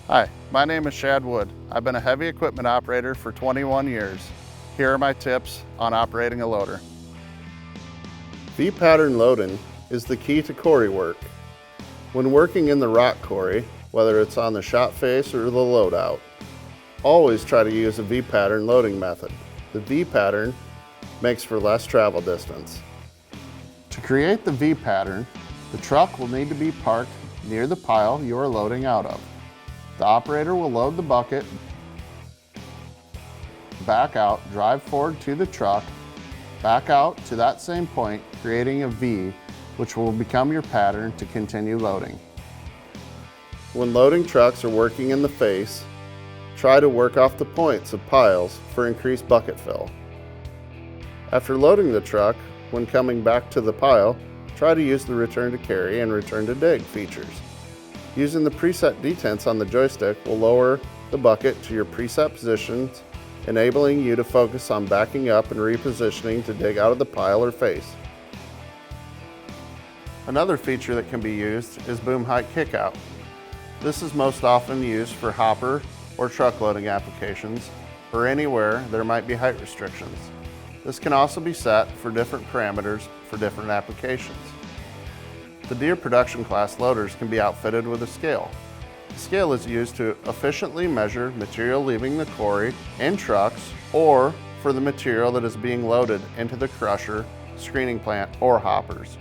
Hi, my name is Shad Wood. I've been a heavy equipment operator for 21 years. Here are my tips on operating a loader. V-pattern loading is the key to quarry work. When working in the rock quarry, whether it's on the shot face or the loadout, always try to use a V-pattern loading method. The V-pattern makes for less travel distance. To create the V-pattern, the truck will need to be parked near the pile you are loading out of. The operator will load the bucket, back out, drive forward to the truck, back out to that same point, creating a V, which will become your pattern to continue loading. When loading trucks or working in the face, try to work off the points of piles for increased bucket fill. After loading the truck, when coming back to the pile, try to use the return to carry and return to dig features. Using the preset detents on the joystick will lower the bucket to your preset positions, enabling you to focus on backing up and repositioning to dig out of the pile or face. Another feature that can be used is boom height kickout. This is most often used for hopper or truck loading applications, or anywhere there might be height restrictions. This can also be set for different parameters for different applications. The Deere production class loaders can be outfitted with a scale. The scale is used to efficiently measure material leaving the quarry in trucks or for the material that is being loaded into the crusher, screening plant, or hoppers.